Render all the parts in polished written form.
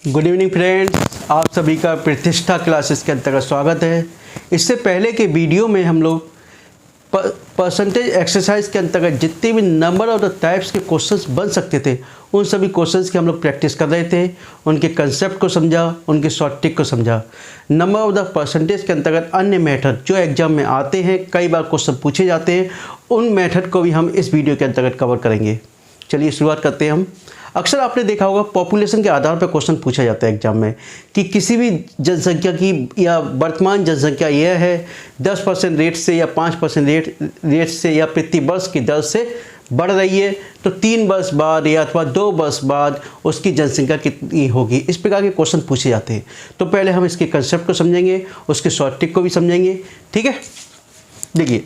Good evening friends, आप सभी का प्रतिष्ठा क्लासेस के अंतर्गत स्वागत है। इससे पहले के वीडियो में हम लोग परसेंटेज एक्सरसाइज के अंतर्गत जितने भी नंबर ऑफ द टाइप्स के क्वेश्चंस बन सकते थे उन सभी क्वेश्चंस की हम लोग प्रैक्टिस कर रहे थे। उनके कंसेप्ट को समझा, उनके शॉर्ट ट्रिक को समझा। नंबर ऑफ द परसेंटेज के अंतर्गत अन्य मेथड जो एग्जाम में आते हैं, कई बार क्वेश्चन पूछे जाते हैं, उन मेथड को भी हम इस वीडियो के अंतर्गत कवर करेंगे। चलिए शुरुआत करते हैं हम। अक्सर आपने देखा होगा पॉपुलेशन के आधार पर क्वेश्चन पूछा जाता है एग्जाम में कि किसी भी जनसंख्या की या वर्तमान जनसंख्या यह है 10% रेट से या 5% रेट से या प्रति वर्ष की दर से बढ़ रही है, तो 3 वर्ष बाद या अथवा 2 वर्ष बाद उसकी जनसंख्या कितनी होगी। इस प्रकार के क्वेश्चन पूछे जाते हैं। तो पहले हम इसके कंसेप्ट को समझेंगे, उसके शॉर्ट ट्रिक को भी समझेंगे। ठीक है, देखिए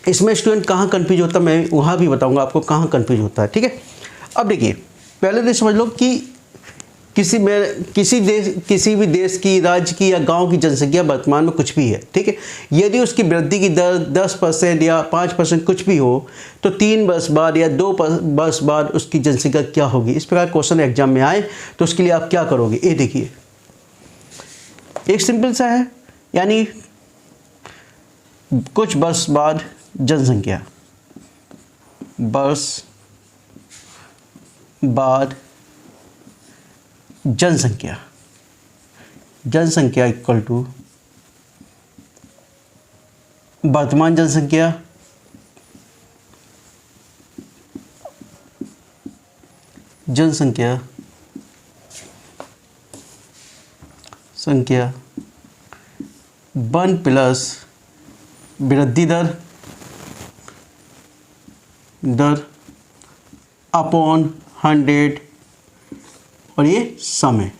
इसमें स्टूडेंट कहाँ कन्फ्यूज होता है, मैं वहाँ भी बताऊँगा आपको कहाँ कन्फ्यूज होता है। ठीक है, अब देखिए पहले तो समझ लो कि किसी भी देश की, राज्य की या गांव की जनसंख्या वर्तमान में कुछ भी है। ठीक है, यदि उसकी वृद्धि की दर 10% या 5% कुछ भी हो तो 3 वर्ष बाद या 2 वर्ष बाद उसकी जनसंख्या क्या होगी। इस प्रकार क्वेश्चन एग्जाम में आए तो उसके लिए आप क्या करोगे। ये देखिए एक सिंपल सा है, यानी कुछ वर्ष बाद जनसंख्या, वर्ष बाद जनसंख्या इक्वल टू वर्तमान जनसंख्या संख्या 1 प्लस वृद्धि दर अपॉन 100 और ये समय।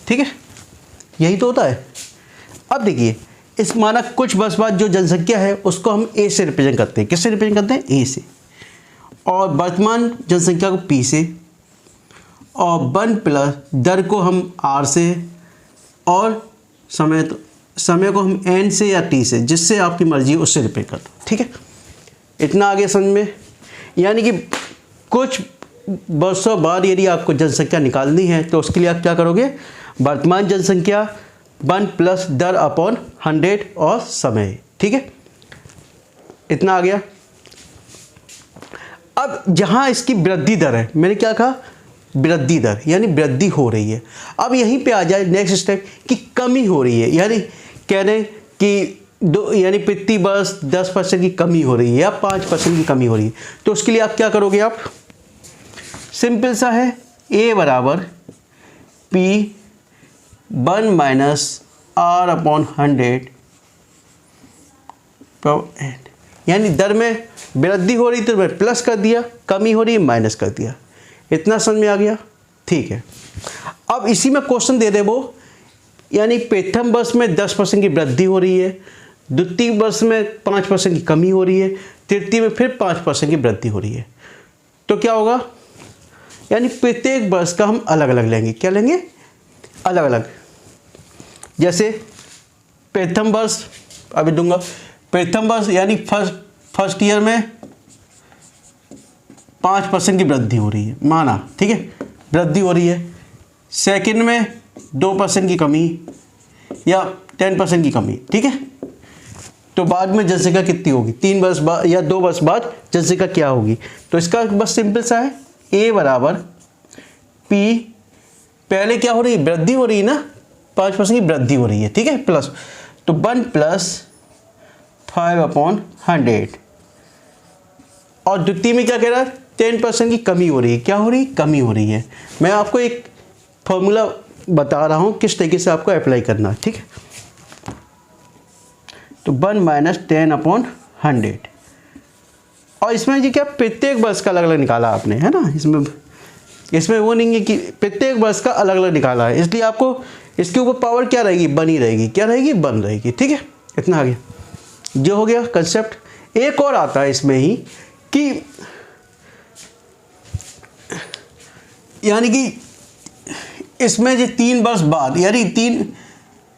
ठीक है, यही तो होता है। अब देखिए इस माना कुछ वर्ष बाद जो जनसंख्या है उसको हम ए से रिप्रेजेंट करते हैं। किससे रिप्रेजेंट करते हैं? ए से। और वर्तमान जनसंख्या को पी से, और 1 प्लस दर को हम आर से, और समय को हम एन से या टी से, जिससे आपकी मर्जी है उससे रिप्रेजेंट कर दो। ठीक है, इतना आगे समझ में। यानी कि कुछ वर्षों बाद यदि आपको जनसंख्या निकालनी है तो उसके लिए आप क्या करोगे? वर्तमान जनसंख्या 1 प्लस दर अपॉन 100 और समय। ठीक है, इतना आ गया। अब जहां इसकी वृद्धि दर है, मैंने क्या कहा? वृद्धि दर, यानी वृद्धि हो रही है। अब यहीं पे आ जाए नेक्स्ट स्टेप कि कमी हो रही है, यानी कह रहे हैं कि यानी प्रति वर्ष 10% की कमी हो रही है या 5% की कमी हो रही है। तो उसके लिए आप क्या करोगे? आप सिंपल सा है, A बराबर P1 माइनस R अपॉन 100, यानी दर में वृद्धि हो रही तो मैं प्लस कर दिया, कमी हो रही है माइनस कर दिया। इतना समझ में आ गया? ठीक है, अब इसी में क्वेश्चन दे दे वो, यानी प्रथम वर्ष में 10% की वृद्धि हो रही है, द्वितीय वर्ष में 5% की कमी हो रही है, तृतीय में फिर 5% की वृद्धि हो रही है। तो क्या होगा? यानी प्रत्येक वर्ष का हम अलग अलग लेंगे। क्या लेंगे? अलग अलग। जैसे प्रथम वर्ष अभी दूंगा, प्रथम वर्ष यानी फर्स्ट ईयर में 5% की वृद्धि हो रही है माना। ठीक है, वृद्धि हो रही है। सेकंड में 2% की कमी या 10% की कमी। ठीक है, तो बाद में जनसंख्या कितनी होगी? 3 वर्ष बाद या 2 वर्ष बाद जनसंख्या क्या होगी? तो इसका बस सिंपल सा है, A बराबर P, पहले क्या हो रही है? वृद्धि हो रही है ना, 5% की वृद्धि हो रही है। ठीक है, प्लस, तो 1 प्लस 5 अपॉन 100, और द्वितीय में क्या कह रहा है? 10% की कमी हो रही है। क्या हो रही है? कमी हो रही है। मैं आपको एक फॉर्मूला बता रहा हूँ किस तरीके से आपको अप्लाई करना है। ठीक है, तो 1 माइनस 10 अपॉन 100, और इसमें जी क्या प्रत्येक वर्ष का अलग अलग निकाला आपने, है ना। इसमें वो नहीं है कि प्रत्येक वर्ष का अलग अलग निकाला है, इसलिए आपको इसके ऊपर पावर क्या रहेगी? बनी रहेगी। क्या रहेगी? बन रहेगी। ठीक है, इतना आ गया, जो हो गया कंसेप्ट। एक और आता है इसमें ही कि यानी कि इसमें जो 3 वर्ष बाद, यानी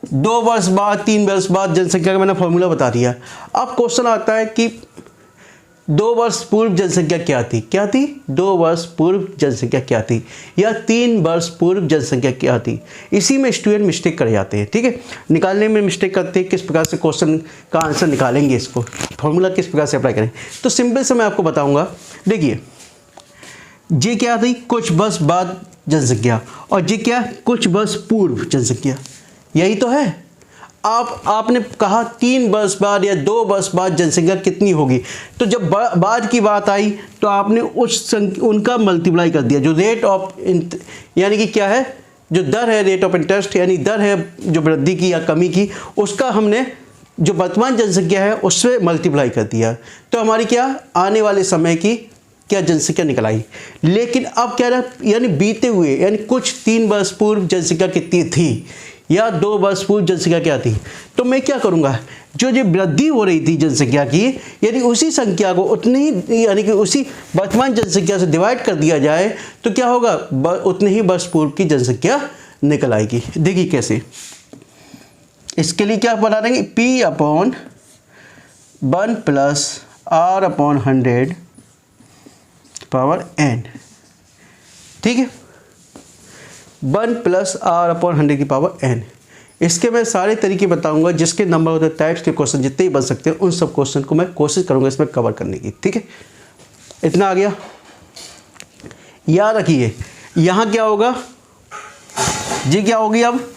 2 वर्ष बाद 3 वर्ष बाद जनसंख्या का मैंने फॉर्मूला बता दिया। अब क्वेश्चन आता है कि 2 वर्ष पूर्व जनसंख्या क्या थी 2 वर्ष पूर्व जनसंख्या क्या थी, या 3 वर्ष पूर्व जनसंख्या क्या थी। इसी में स्टूडेंट मिस्टेक कर जाते हैं, ठीक है, निकालने में मिस्टेक करते हैं। किस प्रकार से क्वेश्चन का आंसर निकालेंगे, इसको फॉर्मूला किस प्रकार से अप्लाई करें, तो सिंपल से मैं आपको बताऊंगा। देखिए ये क्या थी, कुछ वर्ष बाद जनसंख्या, और ये क्या, कुछ वर्ष पूर्व जनसंख्या, यही तो है। आपने कहा 3 वर्ष बाद या 2 वर्ष बाद जनसंख्या कितनी होगी, तो जब बाद की बात आई तो आपने उनका मल्टीप्लाई कर दिया। जो रेट ऑफ यानी कि क्या है, जो दर है रेट ऑफ इंटरेस्ट, यानी दर है जो वृद्धि की या कमी की, उसका हमने जो वर्तमान जनसंख्या है उससे मल्टीप्लाई कर दिया, तो हमारी क्या आने वाले समय की क्या जनसंख्या निकल आई। लेकिन अब क्या रहा, यानी बीते हुए, यानी कुछ 3 वर्ष पूर्व जनसंख्या कितनी थी या 2 वर्ष पूर्व जनसंख्या क्या थी, तो मैं क्या करूंगा, जो वृद्धि हो रही थी जनसंख्या की, यदि उसी संख्या को उतनी ही, यानी कि उसी वर्तमान जनसंख्या से डिवाइड कर दिया जाए तो क्या होगा, उतने ही वर्ष पूर्व की जनसंख्या निकल आएगी। देखिए कैसे, इसके लिए क्या बना देंगे, P/1 + R/100 पावर n, ठीक है, 1 + R/100 की पावर n। इसके मैं सारे तरीके बताऊंगा, जिसके नंबर होते टाइप्स के क्वेश्चन जितने ही बन सकते हैं, उन सब क्वेश्चन को मैं कोशिश करूंगा इसमें कवर करने की, ठीक है। इतना आ गया, याद रखिए यहाँ क्या होगा, ये क्या होगी, अब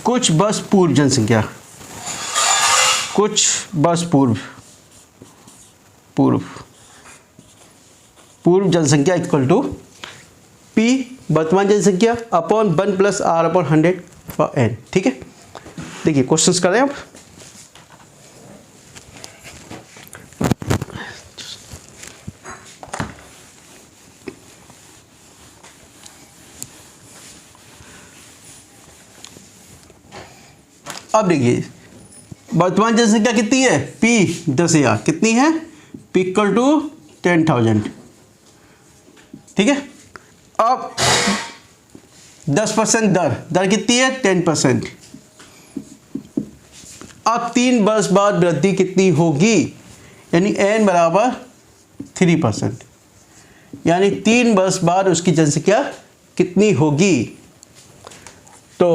कुछ वर्ष पूर्व जनसंख्या, कुछ वर्ष पूर्व जनसंख्या इक्वल टू P वर्तमान जनसंख्या अपॉन 1 + R/100 फॉर n, ठीक है। देखिए क्वेश्चंस करें अब। अब देखिए वर्तमान जनसंख्या कितनी है, P 10,000, कितनी है, P इक्वल टू 10,000, ठीक है। अब 10% दर कितनी है, 10%। अब 3 वर्ष बाद वृद्धि कितनी होगी, यानी n बराबर 3%, यानी 3 वर्ष बाद उसकी जनसंख्या कितनी होगी। तो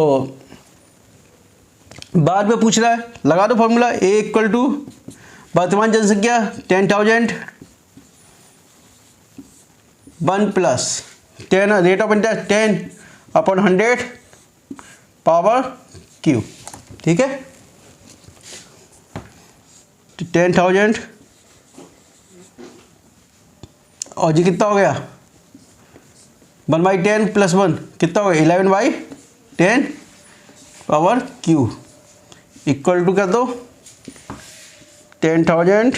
बाद में पूछ रहा है, लगा दो फॉर्मूला, A इक्वल टू वर्तमान जनसंख्या 10,000 1 + 10 rate of interest 10/100 power Q, ठीक है। तो 10,000 और जी कितना हो गया, 1/10 + 1 कितना हो गया, 11/10 पावर Q इक्वल टू कर दो 10,000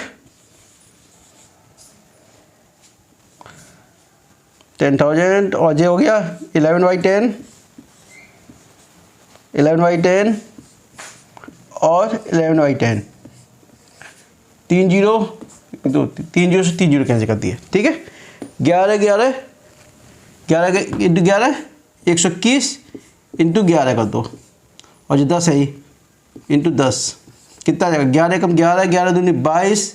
और ये हो गया 11/10 और 11/10, 3 जीरो से 3 जीरो कैंसिल कर दिए, ठीक है। 11 इंटू 11 121 इंटू 11 कर दो, और जो 10 है इंटू 10 कितना आ जाएगा, 11 कम 11, 11 दूनी 22,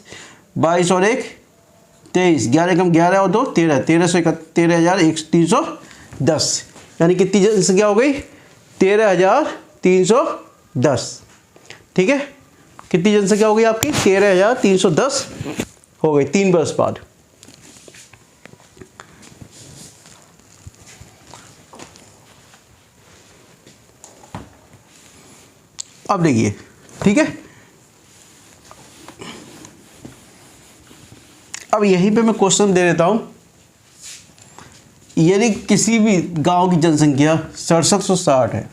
22 और 1 23, 11 कम 11 और 2 13, 13,310, यानी कितनी जनसंख्या हो गई, 13,310, ठीक है। कितनी जनसंख्या हो गई आपकी, 13,310 हो गई 3 वर्ष बाद। अब देखिए, ठीक है, अब यहीं पे मैं क्वेश्चन दे देता हूं, यदि किसी भी गांव की जनसंख्या 6760 है,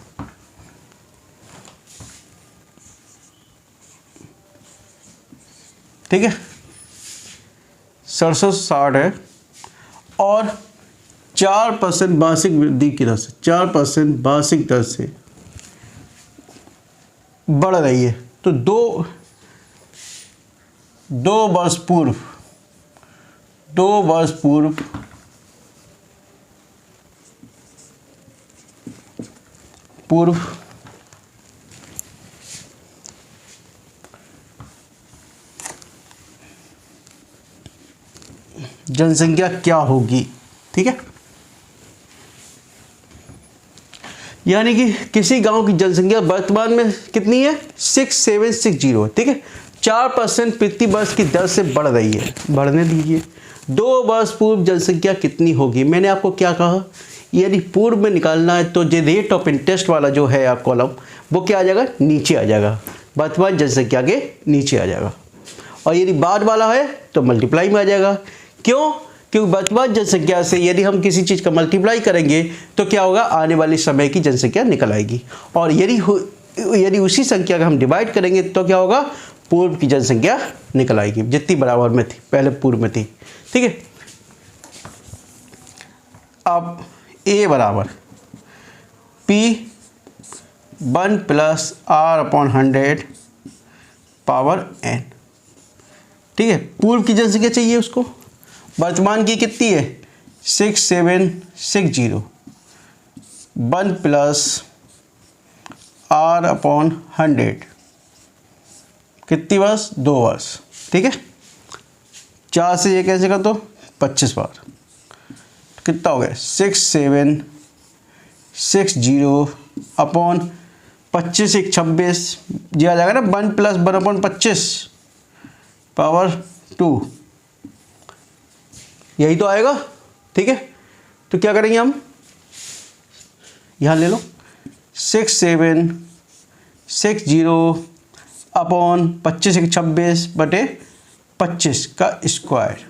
ठीक है, 6760 है, और 4% वार्षिक वृद्धि की दर से, 4% वार्षिक दर से बढ़ रही है, तो दो वर्ष पूर्व जनसंख्या क्या होगी। ठीक है, यानी कि किसी गांव की जनसंख्या वर्तमान में कितनी है 6760। ठीक है, 4% प्रति वर्ष की दर से बढ़ रही है, बढ़ने दीजिए। 2 वर्ष पूर्व जनसंख्या कितनी होगी। मैंने आपको क्या कहा, यदि पूर्व में निकालना है तो जो रेट ऑफ इंटरेस्ट वाला जो है आप कॉलम, वो क्या आ जाएगा, नीचे आ जाएगा, वर्तमान जनसंख्या के नीचे आ जाएगा। और यदि बाद वाला है तो मल्टीप्लाई में आ जाएगा। क्यों, क्योंकि वर्तमान जनसंख्या से यदि हम किसी चीज़ का मल्टीप्लाई करेंगे तो क्या होगा, आने वाले समय की जनसंख्या निकल आएगी। और यदि उसी संख्या का हम डिवाइड करेंगे तो क्या होगा, पूर्व की जनसंख्या निकल आएगी, जितनी बराबर में थी पहले पूर्व में थी। ठीक है, अब A बराबर P1 + R/100 पावर n। ठीक है, पूर्व की जनसंख्या चाहिए उसको, वर्तमान की कितनी है 6760, 1 + R/100 कितनी वर्ष, 2 वर्ष। ठीक है, 4 से ये कैसे कर दो 25 बार, कितना हो गया 6760 अपॉन 25 1 26 दिया जाएगा ना, 1 + 1/25 पावर 2, यही तो आएगा। ठीक है, तो क्या करेंगे हम, यहाँ ले लो 6760 अपॉन 25 1 26 बटे 25 का स्क्वायर,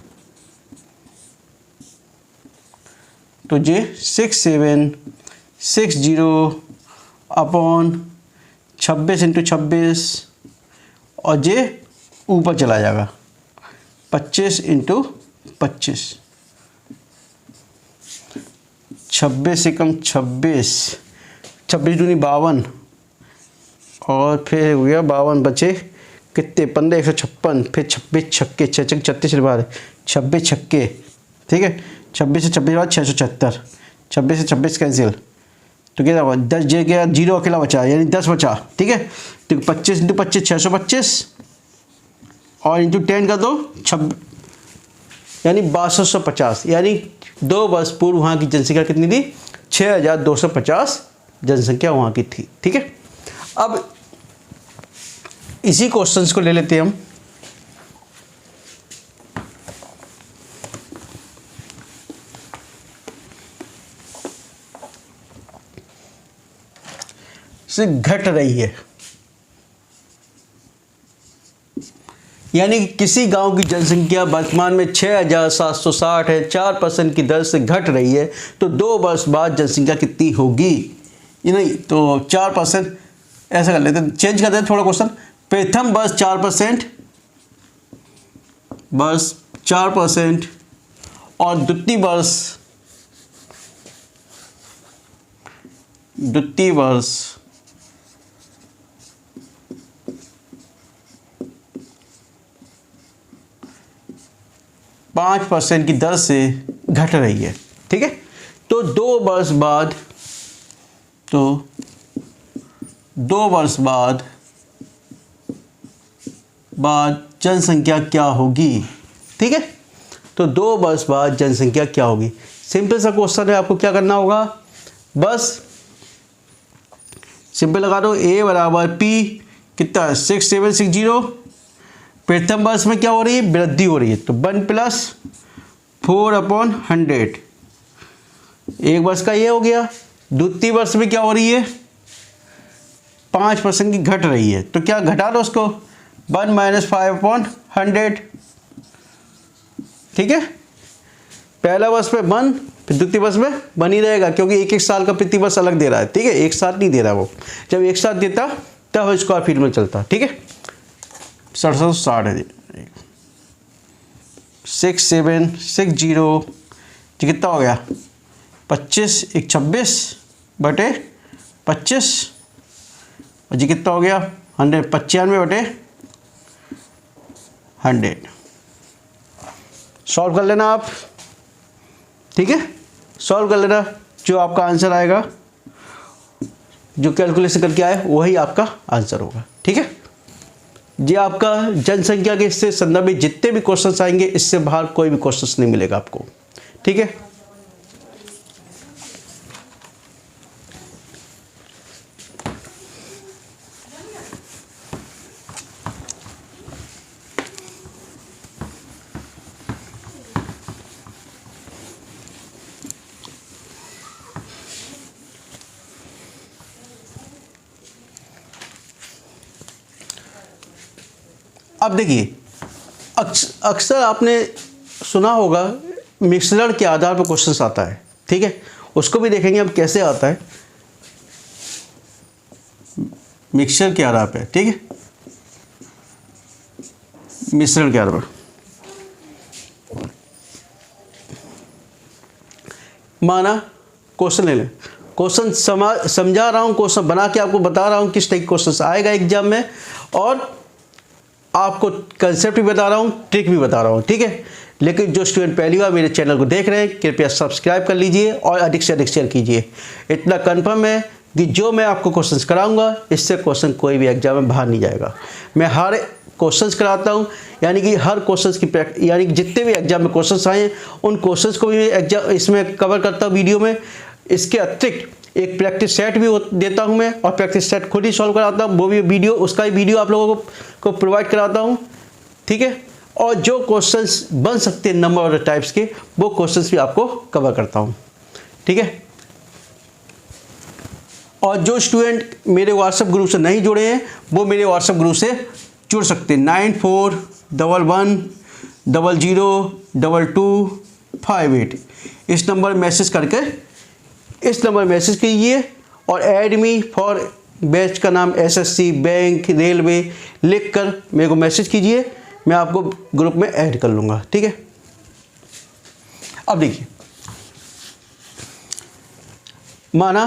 तो जे 6760 अपॉन 26 × 26 और जे ऊपर चला जाएगा 25 × 25, 26 से कम 26, 26 दूनी 52 और फिर हो गया 52 बचे कितने 15 156, फिर 26 छक्के 6 6 36 बार 26 छक्के। ठीक है, 26 से 26 बाद 676, 26 से 26 कैंसिल, तो क्या होगा 10 जे गया, 0 अकेला बचा यानी 10 बचा। ठीक है, तो 25 × 25 625 और इंटू 10 का दो 26 यानी 6250, यानी 2 वर्ष पूर्व वहाँ की जनसंख्या कितनी थी 6250 जनसंख्या वहाँ की थी। ठीक है, अब इसी क्वेश्चंस को ले लेते हैं हम। से घट रही है, यानी कि किसी गांव की जनसंख्या वर्तमान में 6760 है, 4% की दर से घट रही है, तो 2 वर्ष बाद जनसंख्या कितनी होगी। ये नहीं तो 4%, ऐसा कर लेते हैं, चेंज कर देते हैं थोड़ा क्वेश्चन। प्रथम वर्ष 4%, वर्ष 4% और द्वितीय वर्ष 5% की दर से घट रही है। ठीक है, तो 2 वर्ष बाद जनसंख्या क्या होगी। ठीक है, तो 2 वर्ष बाद जनसंख्या क्या होगी। सिंपल सा क्वेश्चन है, आपको क्या करना होगा, बस सिंपल लगा दो। A बराबर P कितना 6760, प्रथम वर्ष में क्या हो रही है, वृद्धि हो रही है, तो 1 + 4/100, एक वर्ष का ये हो गया। द्वितीय वर्ष में क्या हो रही है 5% की घट रही है, तो क्या घटा दो उसको 1 - 5/100। ठीक है, पहला वर्ष में 1, फिर द्वितीय वर्ष में 1 ही रहेगा, क्योंकि एक साल का प्रति वर्ष अलग दे रहा है। ठीक है, एक साथ नहीं दे रहा, वो जब एक साथ देता तब स्क्वायर फीट में चलता। ठीक है, 6760 है 6760 कितना हो गया 25 1 26 बटे 25 और जी कितना हो गया 100 95 बटे 100। सॉल्व कर लेना आप। ठीक है, सॉल्व कर लेना, जो आपका आंसर आएगा, जो कैलकुलेशन करके आए वही आपका आंसर होगा। ठीक है। ये आपका जनसंख्या के इससे संदर्भित जितने भी क्वेश्चंस आएंगे, इससे बाहर कोई भी क्वेश्चंस नहीं मिलेगा आपको। ठीक है, अब देखिए, अक्सर आपने सुना होगा मिश्रण के आधार पर क्वेश्चंस आता है। ठीक है, उसको भी देखेंगे हम कैसे आता है मिक्सचर के आधार पर। ठीक है, मिश्रण के आधार पर माना क्वेश्चन ले लें, क्वेश्चन समझा रहा हूँ, क्वेश्चन बना के आपको बता रहा हूँ किस टाइप क्वेश्चन आएगा एग्जाम में, और आपको कंसेप्ट भी बता रहा हूँ, ट्रिक भी बता रहा हूँ। ठीक है, लेकिन जो स्टूडेंट पहली बार मेरे चैनल को देख रहे हैं, कृपया सब्सक्राइब कर लीजिए और अधिक से अधिक शेयर कीजिए। इतना कंफर्म है कि जो मैं आपको क्वेश्चंस कराऊंगा, इससे क्वेश्चन कोई भी एग्जाम में बाहर नहीं जाएगा। मैं हर क्वेश्चंस कराता हूँ, यानी कि हर क्वेश्चंस की यानी कि जितने भी एग्जाम में क्वेश्चंस आए उन क्वेश्चंस को भी एग्जाम इसमें कवर करता हूँ वीडियो में। इसके अतिरिक्त एक प्रैक्टिस सेट भी देता हूं मैं, और प्रैक्टिस सेट खुद ही सॉल्व कराता हूं, वो भी वीडियो, उसका ही वीडियो आप लोगों को प्रोवाइड कराता हूं। ठीक है, और जो क्वेश्चंस बन सकते हैं नंबर और टाइप्स के, वो क्वेश्चंस भी आपको कवर करता हूं। ठीक है, और जो स्टूडेंट मेरे व्हाट्सएप ग्रुप से नहीं जुड़े हैं, वो मेरे व्हाट्सएप ग्रुप से जुड़ सकते हैं। 9411002258 इस नंबर मैसेज करके, इस नंबर मैसेज कीजिए, और ऐड मी फॉर बैच का नाम एसएससी, बैंक, रेलवे लिखकर मेरे को मैसेज कीजिए, मैं आपको ग्रुप में ऐड कर लूँगा। ठीक है, अब देखिए, माना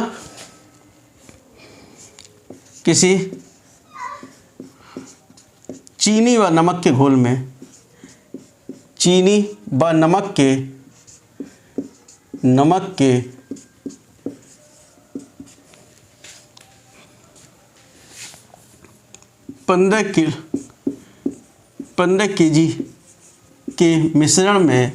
किसी चीनी व नमक के घोल में, चीनी व नमक के 15 kg के मिश्रण में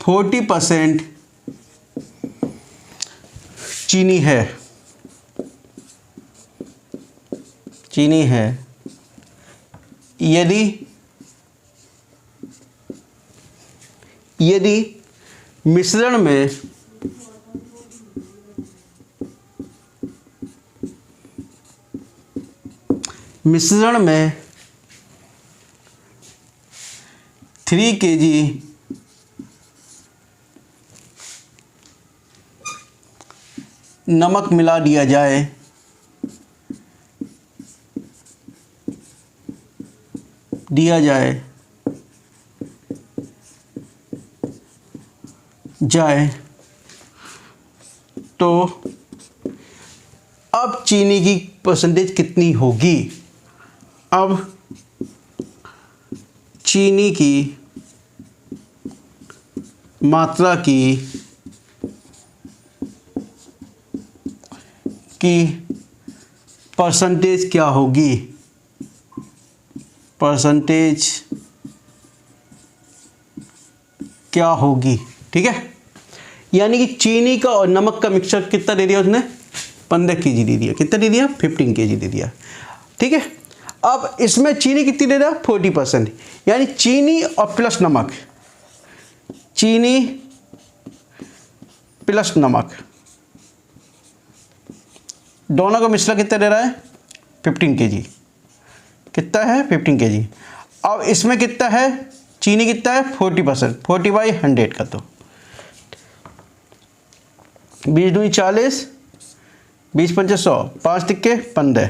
40% चीनी है। यदि मिश्रण में मिश्रण में 3 kg नमक मिला दिया जाए तो अब चीनी की परसेंटेज कितनी होगी? अब चीनी की मात्रा की परसेंटेज क्या होगी? ठीक है, यानी कि चीनी का और नमक का मिक्सचर कितना दे दिया उसने? 15 kg दे दिया। कितना दे दिया? 15 kg दे दिया। ठीक है, अब इसमें चीनी कितनी दे रहा? 40%, यानी चीनी और प्लस नमक, चीनी प्लस नमक दोनों का मिश्रण कितना दे रहा है? 15 kg। कितना है? 15 kg। अब इसमें कितना है? चीनी कितना है? 40%, 40/100 का, तो 20 दूनी 40, 20 पंचे 100, 5 टिक्के 15,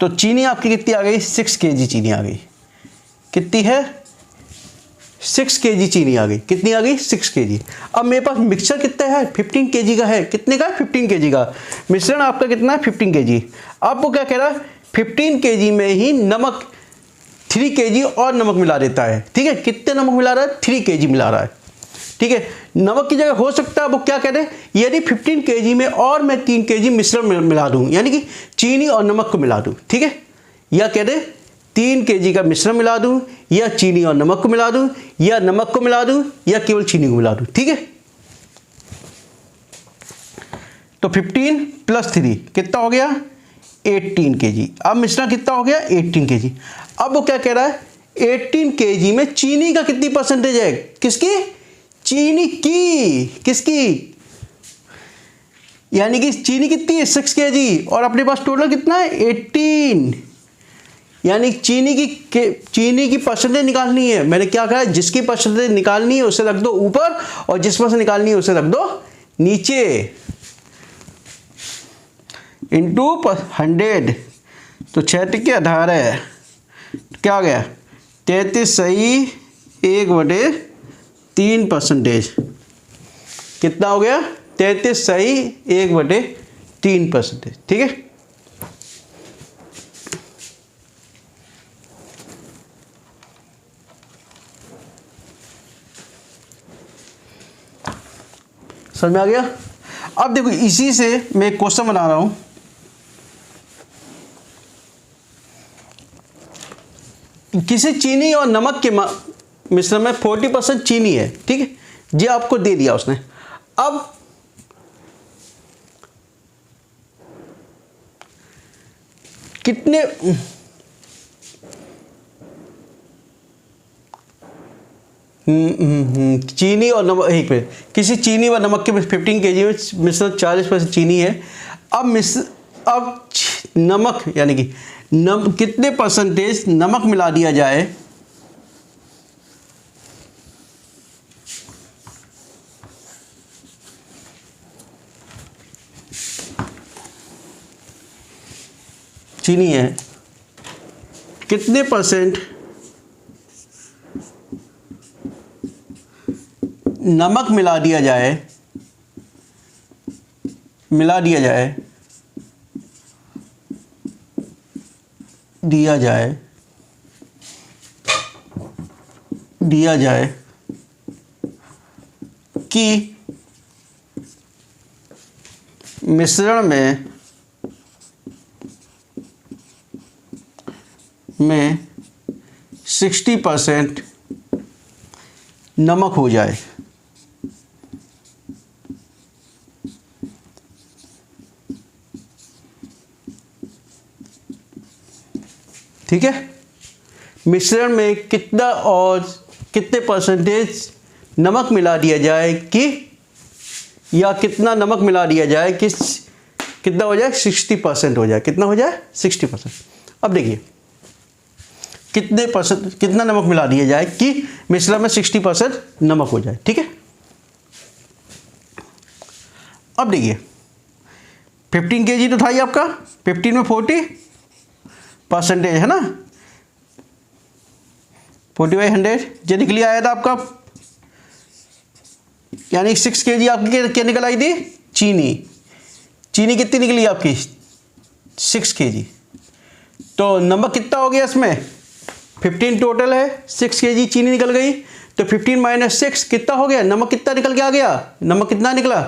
तो चीनी आपकी कितनी आ गई? 6 kg चीनी आ गई। कितनी है? 6 kg चीनी आ गई। कितनी आ गई? 6 kg। अब मेरे पास मिक्सचर कितना है? 15 kg का है। कितने का है? 15 kg का। मिश्रण आपका कितना है? 15 kg। अब वो क्या कह रहा है? 15 kg में ही नमक 3 kg और नमक मिला देता है। ठीक है, कितने नमक मिला रहा है? 3 kg मिला रहा है। ठीक है, नमक की जगह हो सकता है वो क्या कह रहे हैं, यदि 15 kg में और मैं 3 kg मिश्रण मिला दूँ, यानी कि चीनी और नमक को मिला दूँ, ठीक है, या कह दे 3 kg का मिश्रण मिला दूँ, या चीनी और नमक को मिला दूँ, या नमक को मिला दूँ, या केवल चीनी को मिला दूँ, ठीक है। तो 15 + 3 कितना हो गया, 18 kg। अब मिश्रण कितना हो गया, 18 kg। अब वो क्या कह रहा है, 18 kg में चीनी का कितनी परसेंटेज है, किसकी, चीनी की, किसकी, यानी कि चीनी कितनी है 6 kg, और अपने पास टोटल कितना है 18, यानी चीनी की परसेंटेज निकालनी है। मैंने क्या कहा, जिसकी परसेंटेज निकालनी है उसे रख दो ऊपर, और जिस पर से निकालनी है उसे रख दो नीचे, इंटू 100। तो 6 × 18 क्या आ गया, 33 सही 1/3%। कितना हो गया, 33 सही 1/3%, ठीक है। समझ में आ गया। अब देखो इसी से मैं एक क्वेश्चन बना रहा हूं, किसी चीनी और नमक के मिश्रण में 40% चीनी है, ठीक है, ये आपको दे दिया उसने। अब कितने चीनी और नमक, एक मिनट, किसी चीनी व नमक के 15 kg में मिश्रण 40% चीनी है। अब नमक यानी कि कितने परसेंटेज नमक मिला दिया जाए, चीनी है, कितने परसेंट नमक मिला दिया जाए कि मिश्रण में 60% नमक हो जाए, ठीक है। मिश्रण में कितना और कितने परसेंटेज नमक मिला दिया जाए कि, या कितना नमक मिला दिया जाए कि कितना हो जाए, 60% हो जाए, कितना हो जाए 60%। अब देखिए कितना नमक मिला दिया जाए कि मिश्रण में 60% नमक हो जाए, ठीक है। अब देखिए 15 kg तो था ही आपका, 15 में 40% है ना, 40/100 ये निकल आया था आपका, यानी 6 kg आपकी क्या निकल आई थी, चीनी कितनी निकली आपकी 6 kg। तो नमक कितना हो गया इसमें, 15 टोटल है, 6 kg चीनी निकल गई, तो 15 - 6 कितना हो गया, नमक कितना निकल के आ गया, नमक कितना निकला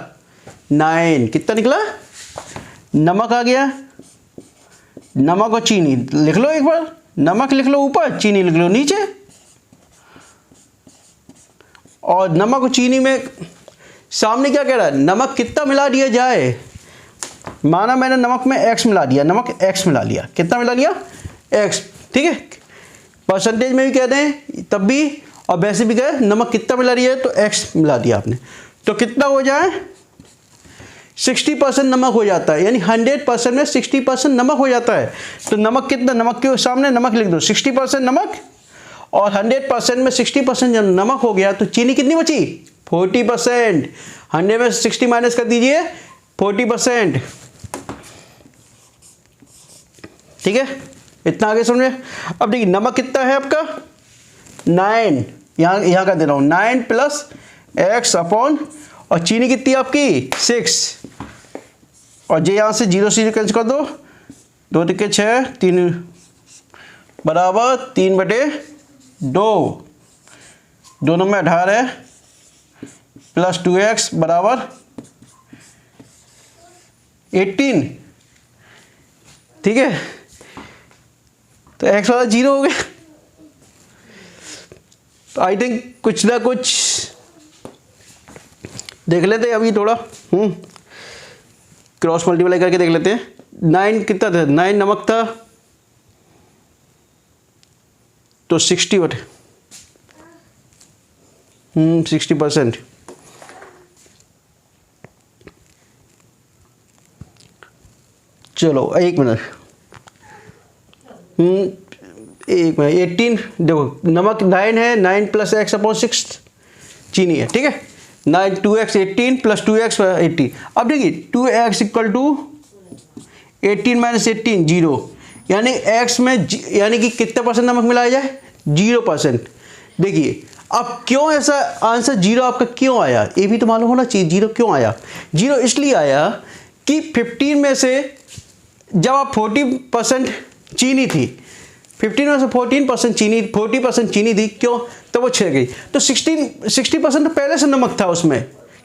9, कितना निकला, नमक आ गया। नमक और चीनी लिख लो एक बार, नमक लिख लो ऊपर, चीनी लिख लो नीचे। और नमक और चीनी में सामने क्या कह रहा है, नमक कितना मिला दिया जाए, माना मैंने नमक में x मिला दिया, नमक x मिला लिया, कितना मिला लिया x, ठीक है। परसेंटेज में भी कह दें तब भी, और वैसे भी कहे नमक कितना मिला दिया है तो x मिला दिया आपने, तो कितना हो जाए 60% नमक हो जाता है, यानी 100% में 60% नमक हो जाता है। तो नमक कितना, नमक के सामने नमक लिख दो, 60% नमक, और 100% में 60% जब नमक हो गया तो चीनी कितनी बची 40%, 100 में 60 माइनस कर दीजिए 40%, ठीक है। इतना आगे समझे। अब देखिए नमक कितना है आपका 9, यहाँ का दे रहा हूँ 9 + x/, और चीनी कितनी है आपकी 6, और ये यहाँ से 0 से कैंसिल कर दो, 2 × 6, 3 बराबर 3/2, दोनों में 18, प्लस 2x बराबर 18, ठीक है। तो x वाला 0 हो गया। तो आई थिंक कुछ ना कुछ देख लेते हैं अभी थोड़ा, क्रॉस मल्टीप्लाई करके देख लेते हैं। 9 कितना था, 9 नमक था तो 60 बटे 60%। चलो एक मिनट, 18 देखो नमक 9 है, 9 प्लस एक्स अपॉन 6 चीनी है, ठीक है। 9 2x 18 प्लस 2x 18। अब देखिए 2x इक्वल टू 18 माइनस 18 0, यानी x में यानी कि कितने परसेंट नमक मिलाया जाए, 0%। देखिए अब क्यों ऐसा आंसर 0 आपका क्यों आया, ये भी तो मालूम होना चाहिए 0 क्यों आया। 0 इसलिए आया कि 15 में से जब आप 40% चीनी थी, 15 में से 14% चीनी 40% चीनी थी, क्यों, तो वो छिड़ गई। तो 60% तो पहले से नमक था उसमें,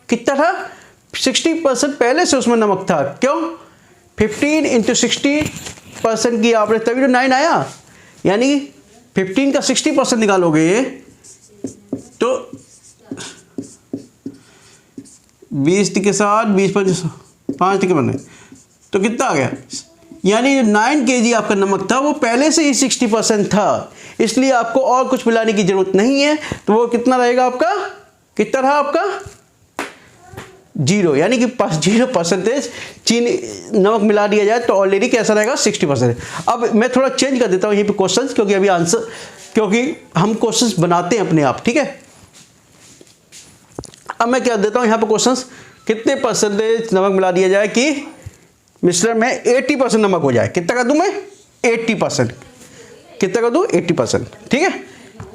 कितना था, 60% पहले से उसमें नमक था, क्यों, 15 इंटू 60% की आपने तभी तो 9 आया। यानी 15 का 60% निकालोगे तो 20 के साथ 20 5 के बने तो कितना आ गया, यानी जो 9 kg आपका नमक था वो पहले से ही 60% था, इसलिए आपको और कुछ मिलाने की जरूरत नहीं है। तो वो कितना रहेगा आपका, कितना रहा आपका 0, यानी कि 0% चीनी नमक मिला दिया जाए तो ऑलरेडी कैसा रहेगा 60%। अब मैं थोड़ा चेंज कर देता हूँ यहीं पे क्वेश्चंस, क्योंकि अभी आंसर, क्योंकि हम क्वेश्चंस बनाते हैं अपने आप, ठीक है। अब मैं क्या देता हूँ यहाँ पे क्वेश्चंस, कितने परसेंटेज नमक मिला दिया जाए कि मिश्रण में 80% नमक हो जाए, कितना कर दूं मैं 80%, कितना कर दूं 80%, ठीक है।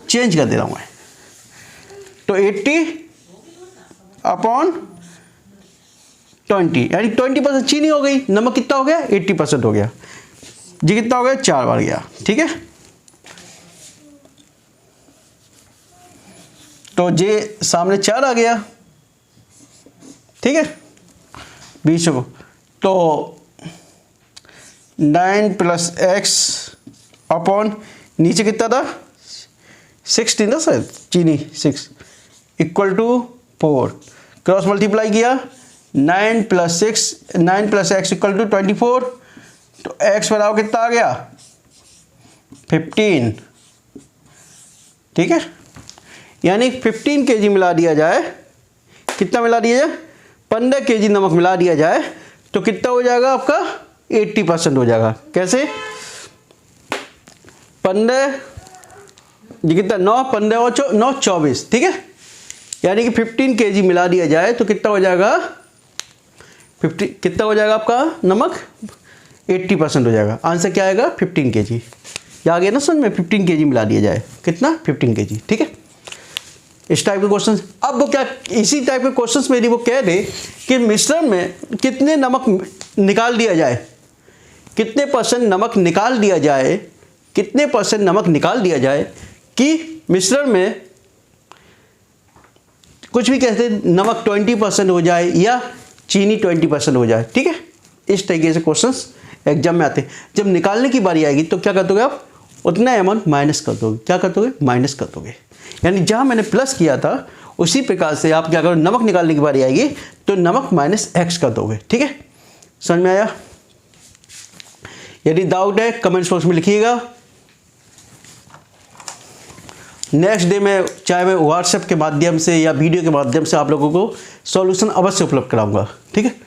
चेंज कर दे रहा हूं मैं, तो 80 अपॉन 20, यानी 20% चीनी हो गई, नमक कितना हो गया 80% हो गया जी, कितना हो गया 4 बार गया, ठीक है। तो जे सामने 4 आ गया, ठीक है, 20 को, तो 9 प्लस एक्स अपॉन नीचे कितना था 16 था सर, चीनी 6 इक्वल टू 4, क्रॉस मल्टीप्लाई किया 9 प्लस एक्स इक्वल टू 24, तो एक्स बराबर कितना आ गया 15, ठीक है। यानी 15 kg मिला दिया जाए, कितना मिला दिया जाए 15 kg नमक मिला दिया जाए तो कितना हो जाएगा आपका 80% हो जाएगा। कैसे, 15 ये कितना 9 15 और 9 24, ठीक है। यानी कि 15 kg मिला दिया जाए तो कितना हो जाएगा 50, कितना हो जाएगा आपका नमक 80% हो जाएगा। आंसर क्या आएगा 15 kg, या आ गया ना समझ में, 15 kg मिला दिया जाए, कितना 15 kg, ठीक है। इस टाइप के क्वेश्चंस, अब वो क्या इसी टाइप के क्वेश्चंस में वो कह रहे कि मिश्रण में कितने नमक निकाल दिया जाए, कितने परसेंट नमक निकाल दिया जाए, कितने परसेंट नमक निकाल दिया जाए कि मिश्रण में कुछ भी कहते हैं नमक 20% हो जाए या चीनी 20% हो जाए, ठीक है। इस तरीके से क्वेश्चंस एग्जाम में आते हैं। जब निकालने की बारी आएगी तो क्या कर दोगे आप, उतना अमाउंट माइनस कर दोगे, क्या कर दोगे माइनस कर दोगे। यानी जहां मैंने प्लस किया था उसी प्रकार से आप क्या करो, नमक निकालने की बारी आएगी तो नमक माइनस एक्स कर दोगे, ठीक है। समझ में आया, यदि डाउट है कमेंट बॉक्स में लिखिएगा। नेक्स्ट डे में चाहे मैं व्हाट्सएप के माध्यम से या वीडियो के माध्यम से आप लोगों को सॉल्यूशन अवश्य उपलब्ध कराऊंगा, ठीक है।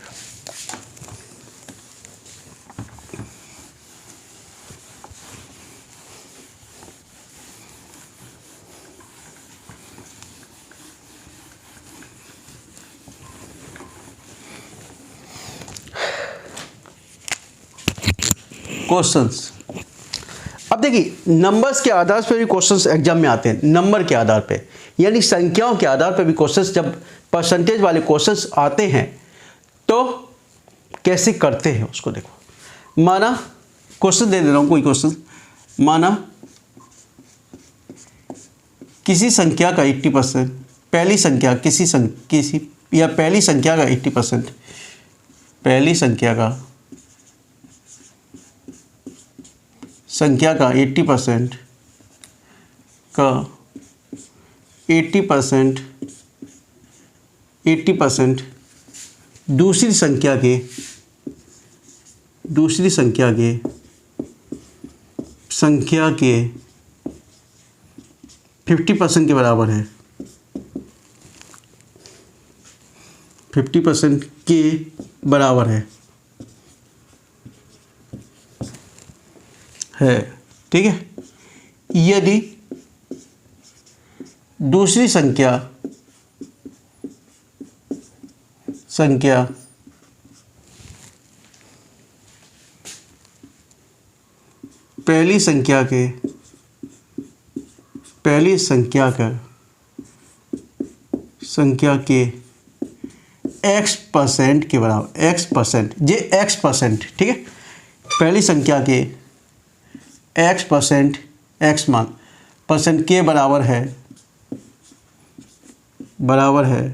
क्वेश्चंस, अब देखिए नंबर्स के आधार पर भी क्वेश्चंस एग्जाम में आते हैं, नंबर के आधार पे, यानी संख्याओं के आधार पर भी क्वेश्चंस, जब परसेंटेज वाले क्वेश्चंस आते हैं तो कैसे करते हैं उसको देखो। माना क्वेश्चन दे रहा हूं, कोई क्वेश्चन, माना किसी संख्या का 80% पहली संख्या किसी या पहली संख्या का 80%, पहली संख्या का 80% का 80% दूसरी संख्या के 50% के बराबर है, 50% के बराबर है, ठीक है। यदि दूसरी संख्या पहली संख्या के x% के बराबर, x%, ठीक है। पहली संख्या के x% x मान परसेंट के बराबर है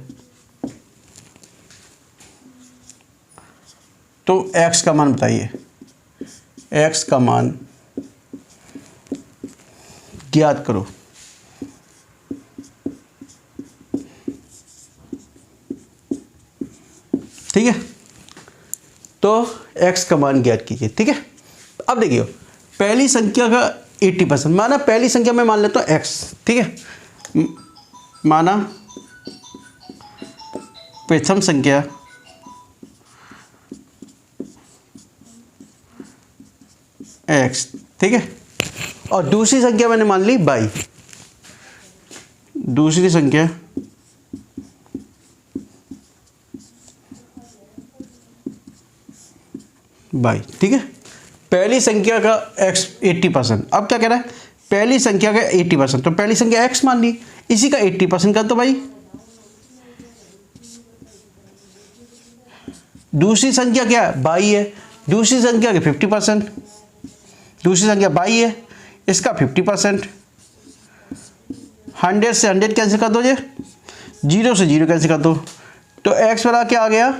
तो x का मान बताइए, x का मान ज्ञात करो। ठीक है, तो x का मान ज्ञात कीजिए। ठीक है, अब देखिए पहली संख्या का 80% माना, पहली संख्या में मान लेता हूँ x, ठीक है, माना प्रथम संख्या x, ठीक है, और दूसरी संख्या मैंने मान ली y, दूसरी संख्या y, ठीक है। पहली संख्या का x 80%, अब क्या कह रहा है, पहली संख्या का 80%, तो पहली संख्या x मान ली, इसी का 80% कर दो भाई। दूसरी संख्या क्या है, y है, दूसरी संख्या के 50%, दूसरी संख्या y है, इसका 50%, 100 से 100 कैंसिल कर दो, 0 से 0 कैंसिल कर दो, तो x बराबर क्या आ गया,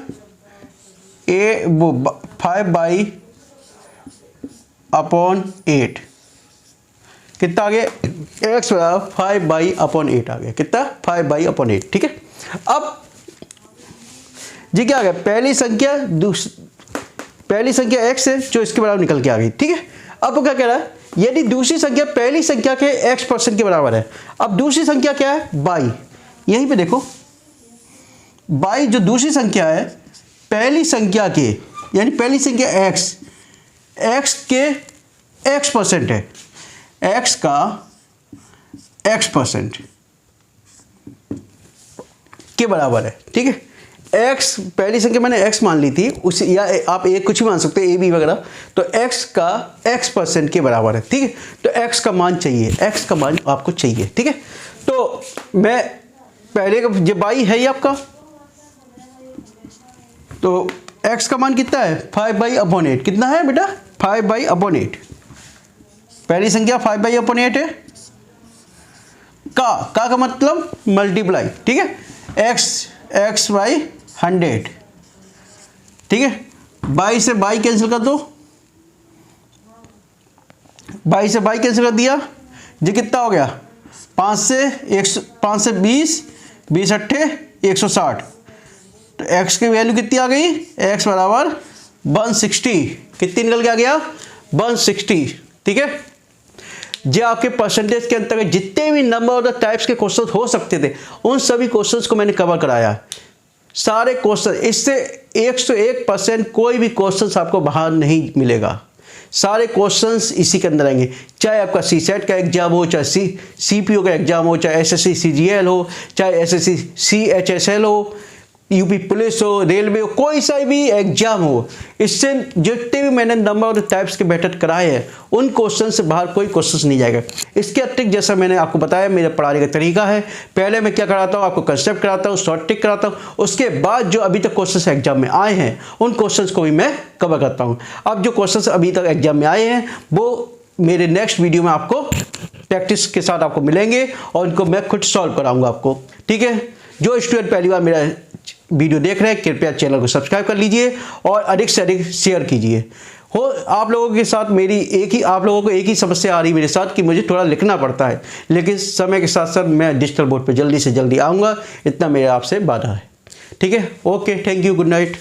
5/8, कितना आ गया, x बराबर 5/8 आ गया, कितना 5/8, ठीक है। अब जी क्या आ गया, पहली संख्या x है जो इसके बराबर निकल के आ गई, ठीक है। अब वो क्या कह रहा है, यदि दूसरी संख्या पहली संख्या के x% के बराबर है, अब दूसरी संख्या क्या है, y, यहीं पे देखो y जो दूसरी संख्या है पहली संख्या के, यानी पहली संख्या x के x% है, x का x% के बराबर है, ठीक है। x पहली संख्या मैंने x मान ली थी, उस या आप एक कुछ भी मान सकते हैं, a b वगैरह, तो x का x% के बराबर है, ठीक है। तो x का मान चाहिए, x का मान आपको चाहिए, ठीक है। तो मैं पहले का जो y है ये आपका, तो x का मान कितना है, 5/8, कितना है बेटा, 5/8, पहली संख्या 5/8 है, का मतलब मल्टीप्लाई, ठीक है, x/100, ठीक है। y से y कैंसिल कर दो, y से y कैंसिल कर दिया, ये कितना हो गया, 5 से 20, 20 अट्ठे 160, तो x की वैल्यू कितनी आ गई, x बराबर 160, कितनी निकल के आ गया, 160, ठीक है। जो आपके परसेंटेज के अंतर्गत जितने भी नंबर और टाइप्स के क्वेश्चन हो सकते थे, उन सभी क्वेश्चंस को मैंने कवर कराया, सारे क्वेश्चन, इससे 101% कोई भी क्वेश्चंस आपको बाहर नहीं मिलेगा, सारे क्वेश्चंस इसी के अंदर आएंगे, चाहे आपका CSET का एग्जाम हो, चाहे CPO का एग्जाम हो, चाहे SSC CGL हो, चाहे SSC CHSL हो, यूपी पुलिस हो, रेलवे हो, कोई सा भी एग्जाम हो, इससे जितने भी मैंने नंबर और टाइप्स के मेथड कराए हैं, उन क्वेश्चन से बाहर कोई क्वेश्चन नहीं जाएगा। इसके अतिरिक्त जैसा मैंने आपको बताया मेरा पढ़ाने का तरीका है, पहले मैं क्या कराता हूँ, आपको कंसेप्ट कराता हूँ, शॉर्ट ट्रिक कराता हूँ, उसके बाद जो अभी तक क्वेश्चन एग्जाम में आए हैं उन क्वेश्चन को भी मैं कवर करता हूँ। अब जो क्वेश्चन अभी तक एग्जाम में आए हैं वो मेरे नेक्स्ट वीडियो में आपको प्रैक्टिस के साथ आपको मिलेंगे और इनको मैं खुद सॉल्व कराऊंगा आपको। ठीक है, जो स्टूडेंट पहली बार मेरा वीडियो देख रहे हैं कृपया चैनल को सब्सक्राइब कर लीजिए और अधिक से अधिक शेयर कीजिए। हो आप लोगों के साथ मेरी आप लोगों को एक ही समस्या आ रही मेरे साथ कि मुझे थोड़ा लिखना पड़ता है, लेकिन समय के साथ साथ मैं डिजिटल बोर्ड पे जल्दी से जल्दी आऊँगा, इतना मेरे आपसे वादा है। ठीक है, okay, thank you, good night.